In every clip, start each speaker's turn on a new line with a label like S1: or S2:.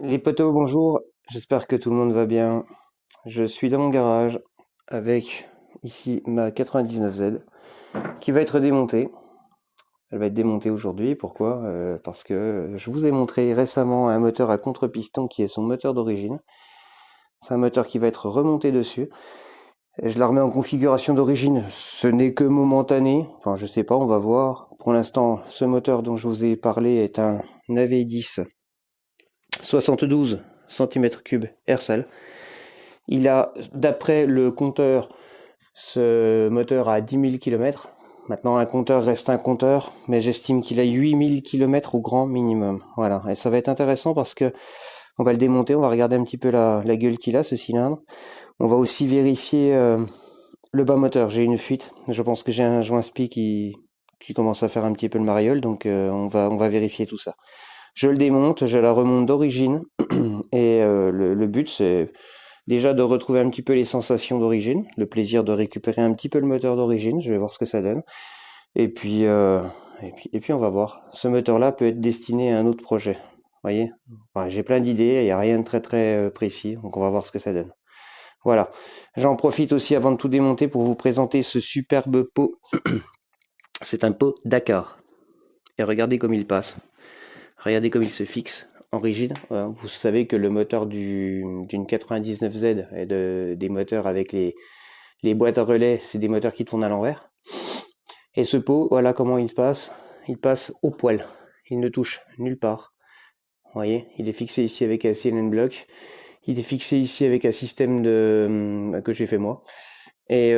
S1: Les potos, bonjour. J'espère que tout le monde va bien. Je suis dans mon garage avec ici ma 99Z qui va être démontée. Elle va être démontée aujourd'hui. Pourquoi? Parce que je vous ai montré récemment un moteur à contre-piston qui est son moteur d'origine. C'est un moteur qui va être remonté dessus. Et je la remets en configuration d'origine. Ce n'est que momentané. Enfin, je sais pas, on va voir. Pour l'instant, ce moteur dont je vous ai parlé est un AV10 72 cm3 Airsal. Il a, d'après le compteur, ce moteur a 10 000 km. Maintenant, un compteur reste un compteur, mais j'estime qu'il a 8 000 km au grand minimum. Voilà, et ça va être intéressant parce que on va le démonter, on va regarder un petit peu la gueule qu'il a, ce cylindre. On va aussi vérifier le bas moteur. J'ai une fuite. Je pense que j'ai un joint spi qui commence à faire un petit peu le mariole, donc on va vérifier tout ça. Je le démonte, je la remonte d'origine, et le but c'est déjà de retrouver un petit peu les sensations d'origine, le plaisir de récupérer un petit peu le moteur d'origine, je vais voir ce que ça donne. Et puis, on va voir. Ce moteur-là peut être destiné à un autre projet. Vous voyez? Enfin, j'ai plein d'idées, il n'y a rien de très très précis, donc on va voir ce que ça donne. Voilà. J'en profite aussi avant de tout démonter pour vous présenter ce superbe pot. C'est un pot Dakar. Et regardez comme il passe. Regardez comme il se fixe en rigide. Voilà. Vous savez que le moteur d'une 99Z et des moteurs avec les boîtes à relais, c'est des moteurs qui tournent à l'envers. Et ce pot, voilà comment il passe. Il passe au poil. Il ne touche nulle part. Vous voyez, il est fixé ici avec un CNN block. Il est fixé ici avec un système que j'ai fait moi. Et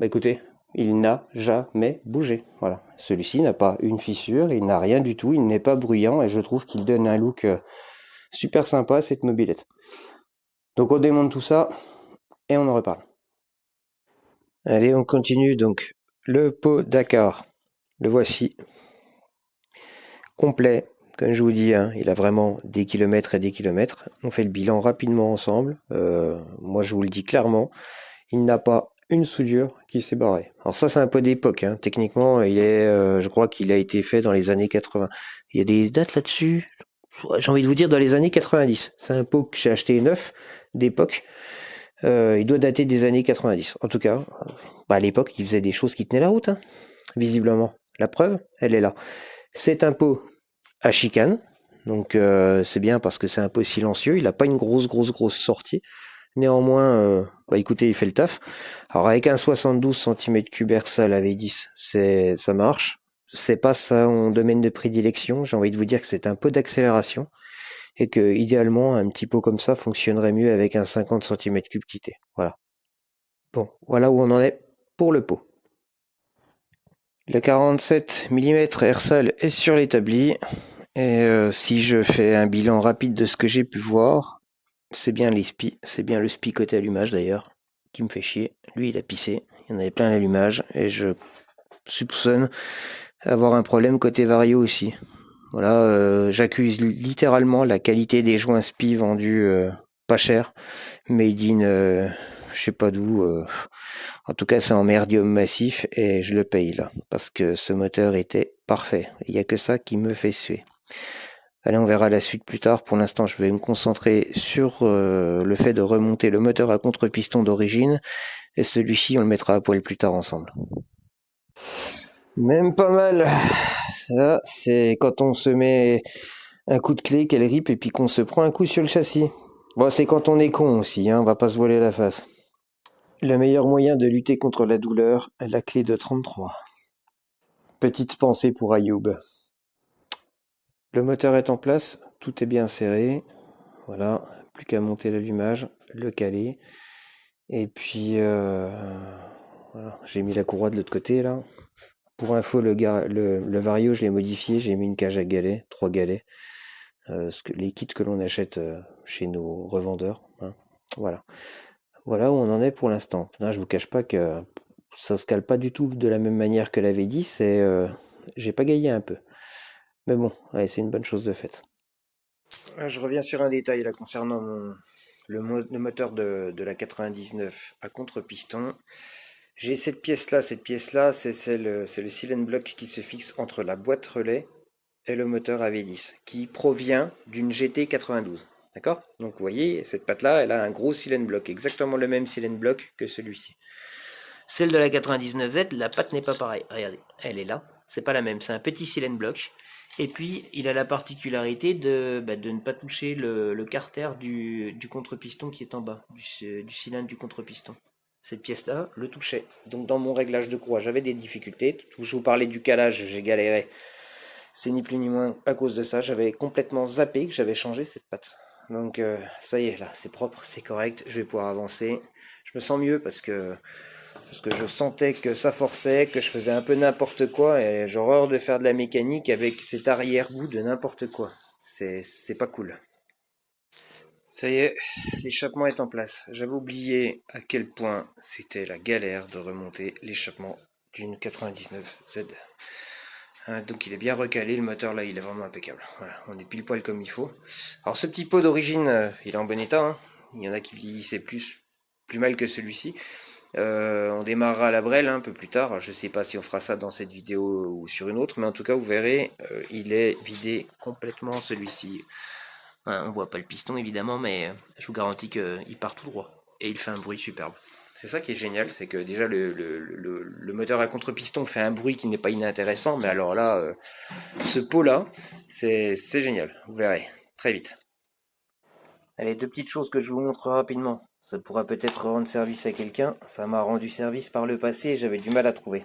S1: écoutez, il n'a jamais bougé. Voilà. Celui-ci n'a pas une fissure, il n'a rien du tout, il n'est pas bruyant et je trouve qu'il donne un look super sympa à cette mobilette. Donc on démonte tout ça et on en reparle. Allez, on continue donc. Le pot Dakar, le voici. Complet, comme je vous dis, hein, il a vraiment des kilomètres et des kilomètres. On fait le bilan rapidement ensemble. Moi je vous le dis clairement, il n'a pas une soudure qui s'est barrée. Alors ça c'est un pot d'époque, hein. Techniquement je crois qu'il a été fait dans les années 80. Il y a des dates là-dessus. J'ai envie de vous dire dans les années 90. C'est un pot que j'ai acheté neuf d'époque. Il doit dater des années 90. En tout cas, à l'époque, il faisait des choses qui tenaient la route, hein, visiblement. La preuve, elle est là. C'est un pot à chicane. Donc c'est bien parce que c'est un peu silencieux. Il n'a pas une grosse sortie. Néanmoins, écoutez, il fait le taf. Alors avec un 72 cm3 Ersal AV10, ça marche. C'est pas son domaine de prédilection. J'ai envie de vous dire que c'est un peu d'accélération et que idéalement un petit pot comme ça fonctionnerait mieux avec un 50 cm3 quitté. Voilà. Bon, voilà où on en est pour le pot. Le 47 mm Ersal est sur l'établi. Et si je fais un bilan rapide de ce que j'ai pu voir, c'est bien les spies, c'est bien le spie côté allumage d'ailleurs, qui me fait chier. Lui il a pissé, il y en avait plein l'allumage, et je soupçonne avoir un problème côté vario aussi. Voilà, j'accuse littéralement la qualité des joints SPI vendus pas cher, made in je sais pas d'où. En tout cas, c'est en merdium massif et je le paye là parce que ce moteur était parfait. Il y a que ça qui me fait suer. Allez, on verra la suite plus tard. Pour l'instant, je vais me concentrer sur le fait de remonter le moteur à contre-piston d'origine et celui-ci, on le mettra à poil plus tard ensemble. Même pas mal. Ça, c'est quand on se met un coup de clé, qu'elle rip et puis qu'on se prend un coup sur le châssis. Bon, c'est quand on est con aussi, hein, on va pas se voiler la face. Le meilleur moyen de lutter contre la douleur est la clé de 33. Petite pensée pour Ayoub. Le moteur est en place, tout est bien serré. Voilà, plus qu'à monter l'allumage, le caler. Et puis, voilà, j'ai mis la courroie de l'autre côté là. Pour info, le Vario, je l'ai modifié, j'ai mis une cage à galets, 3 galets. Les kits que l'on achète chez nos revendeurs. Hein. Voilà. Voilà où on en est pour l'instant. Là, je vous cache pas que ça se cale pas du tout de la même manière que l'avait dit. J'ai pas gaillé un peu. Mais bon, ouais, c'est une bonne chose de faite. Je reviens sur un détail là concernant le moteur de la 99 à contre-piston. J'ai cette pièce-là, c'est le silent block qui se fixe entre la boîte relais est le moteur AV10 qui provient d'une GT92. D'accord? Donc vous voyez, cette patte-là, elle a un gros silent block, exactement le même silent block que celui-ci. Celle de la 99Z, la patte n'est pas pareille. Regardez, elle est là, c'est pas la même, c'est un petit silent block. Et puis, il a la particularité de ne pas toucher le carter du contre-piston qui est en bas, du cylindre du contre-piston. Cette pièce-là le touchait. Donc dans mon réglage de croix, j'avais des difficultés. Je vous parlais du calage, j'ai galéré. C'est ni plus ni moins à cause de ça. J'avais complètement zappé que j'avais changé cette patte. Donc ça y est, là, c'est propre, c'est correct. Je vais pouvoir avancer. Je me sens mieux parce que je sentais que ça forçait, que je faisais un peu n'importe quoi. Et j'ai horreur de faire de la mécanique avec cet arrière-goût de n'importe quoi. C'est pas cool. Ça y est, l'échappement est en place. J'avais oublié à quel point c'était la galère de remonter l'échappement d'une 99Z. Donc il est bien recalé, le moteur là il est vraiment impeccable. Voilà, on est pile poil comme il faut. Alors ce petit pot d'origine, il est en bon état. Hein. Il y en a qui vieillissaient plus mal que celui-ci. On démarrera à la brêle un peu plus tard. Je sais pas si on fera ça dans cette vidéo ou sur une autre, mais en tout cas vous verrez, il est vidé complètement celui-ci. On voit pas le piston évidemment, mais je vous garantis qu'il part tout droit. Et il fait un bruit superbe. C'est ça qui est génial, c'est que déjà le moteur à contre-piston fait un bruit qui n'est pas inintéressant, mais alors là, ce pot-là, c'est génial. Vous verrez, très vite. Allez, deux petites choses que je vous montre rapidement. Ça pourra peut-être rendre service à quelqu'un. Ça m'a rendu service par le passé et j'avais du mal à trouver.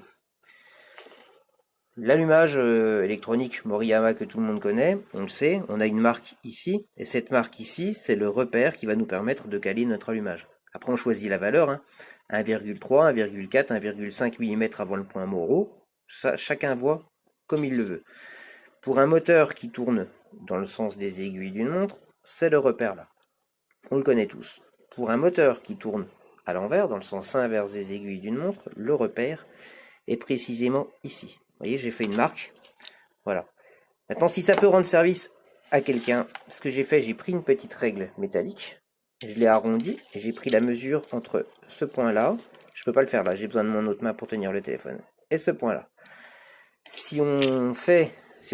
S1: L'allumage électronique Moriyama que tout le monde connaît, on le sait, on a une marque ici, et cette marque ici, c'est le repère qui va nous permettre de caler notre allumage. Après on choisit la valeur, hein, 1,3, 1,4, 1,5 mm avant le point Morrow, ça chacun voit comme il le veut. Pour un moteur qui tourne dans le sens des aiguilles d'une montre, c'est le repère là. On le connaît tous. Pour un moteur qui tourne à l'envers, dans le sens inverse des aiguilles d'une montre, le repère est précisément ici. Vous voyez, j'ai fait une marque. Voilà. Maintenant, si ça peut rendre service à quelqu'un, ce que j'ai fait, j'ai pris une petite règle métallique, je l'ai arrondie et j'ai pris la mesure entre ce point-là, je peux pas le faire là, j'ai besoin de mon autre main pour tenir le téléphone, et ce point-là. Si on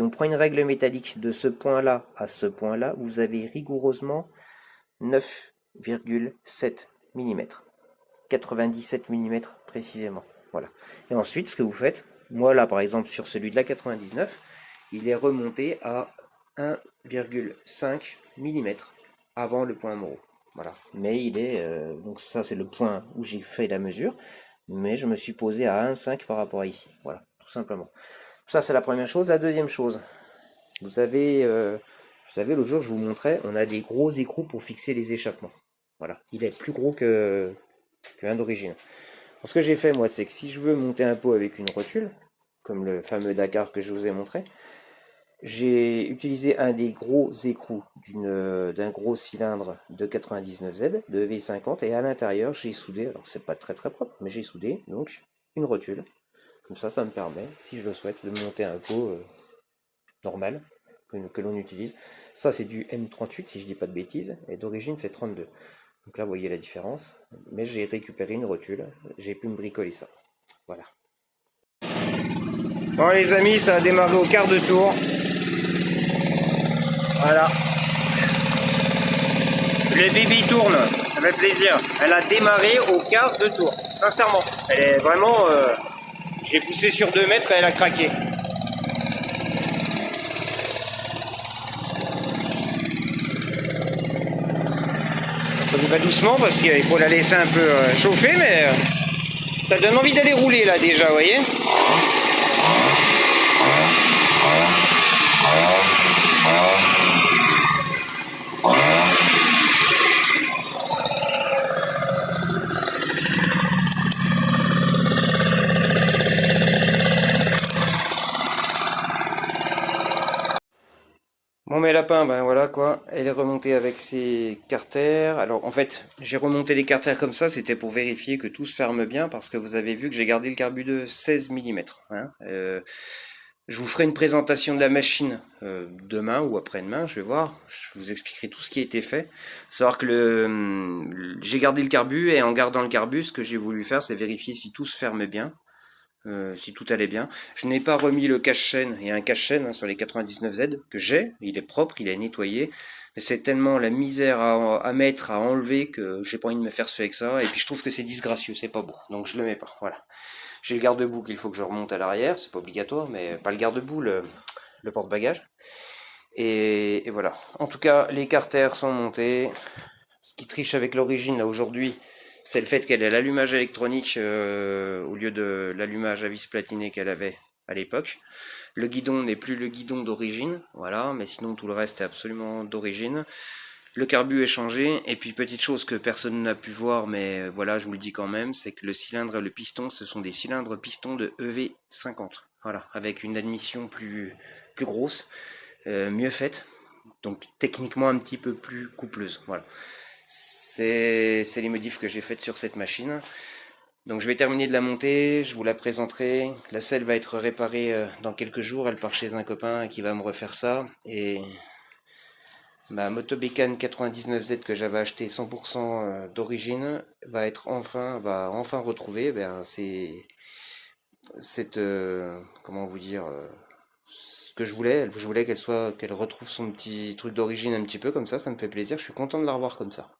S1: prend une règle métallique de ce point-là à ce point-là, vous avez rigoureusement 9,7 mm. 97 mm précisément. Voilà. Et ensuite, ce que vous faites, moi là par exemple sur celui de la 99, il est remonté à 1,5 mm avant le point Morrow. Voilà. Mais il est, donc ça c'est le point où j'ai fait la mesure, mais je me suis posé à 1,5 par rapport à ici. Voilà, tout simplement. Ça c'est la première chose. La deuxième chose, vous savez, l'autre jour je vous montrais, on a des gros écrous pour fixer les échappements. Voilà, il est plus gros qu'un d'origine. Ce que j'ai fait moi, c'est que si je veux monter un pot avec une rotule, comme le fameux Dakar que je vous ai montré, j'ai utilisé un des gros écrous d'un gros cylindre de 99Z, de V50, et à l'intérieur j'ai soudé, alors c'est pas très propre, mais j'ai soudé donc une rotule. Comme ça me permet, si je le souhaite, de monter un pot normal que l'on utilise. Ça c'est du M38 si je dis pas de bêtises, et d'origine c'est 32. Donc là, vous voyez la différence. Mais j'ai récupéré une rotule. J'ai pu me bricoler ça. Voilà. Bon les amis, ça a démarré au quart de tour. Voilà. Le baby tourne. Ça fait plaisir. Elle a démarré au quart de tour. Sincèrement. Elle est vraiment... j'ai poussé sur 2 mètres et elle a craqué. On y va doucement parce qu'il faut la laisser un peu chauffer, mais ça donne envie d'aller rouler là déjà, vous voyez. Bon mes lapins, ben voilà quoi, elle est remontée avec ses carters. Alors en fait, j'ai remonté les carters comme ça, c'était pour vérifier que tout se ferme bien, parce que vous avez vu que j'ai gardé le carbu de 16 mm. Hein. Je vous ferai une présentation de la machine demain ou après-demain, je vais voir. Je vous expliquerai tout ce qui a été fait. Savoir que j'ai gardé le carbu, et en gardant le carbu, ce que j'ai voulu faire, c'est vérifier si tout se ferme bien. si tout allait bien. Je n'ai pas remis le cache-chaîne. Il y a un cache-chaîne sur les 99Z que j'ai. Il est propre, il est nettoyé. Mais c'est tellement la misère à mettre, à enlever que j'ai pas envie de me faire suer avec ça. Et puis je trouve que c'est disgracieux, c'est pas beau. Donc je le mets pas. Voilà. J'ai le garde-boue qu'il faut que je remonte à l'arrière. C'est pas obligatoire, mais pas le garde-boue, le porte-bagages. Et voilà. En tout cas, les carters sont montés. Ce qui triche avec l'origine là aujourd'hui, c'est le fait qu'elle ait l'allumage électronique au lieu de l'allumage à vis platiné qu'elle avait à l'époque. Le guidon n'est plus le guidon d'origine, voilà, mais sinon tout le reste est absolument d'origine. Le carbu est changé, et puis petite chose que personne n'a pu voir, mais voilà, je vous le dis quand même, c'est que le cylindre et le piston, ce sont des cylindres pistons de EV50, voilà, avec une admission plus grosse, mieux faite, donc techniquement un petit peu plus coupleuse, voilà. C'est les modifs que j'ai faites sur cette machine. Donc je vais terminer de la monter, je vous la présenterai. La selle va être réparée dans quelques jours, elle part chez un copain qui va me refaire ça. Et ma Motobécane 99Z que j'avais acheté 100% d'origine va enfin retrouver cette comment vous dire ce que je voulais. Je voulais qu'elle retrouve son petit truc d'origine un petit peu comme ça me fait plaisir. Je suis content de la revoir comme ça.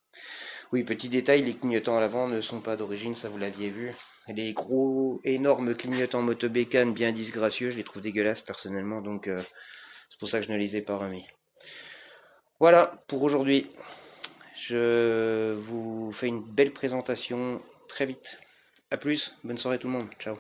S1: Oui, petit détail, les clignotants à l'avant ne sont pas d'origine, ça vous l'aviez vu. Les gros, énormes clignotants Motobécane bien disgracieux, je les trouve dégueulasses personnellement, donc c'est pour ça que je ne les ai pas remis. Voilà pour aujourd'hui. Je vous fais une belle présentation très vite. A plus, bonne soirée tout le monde, ciao.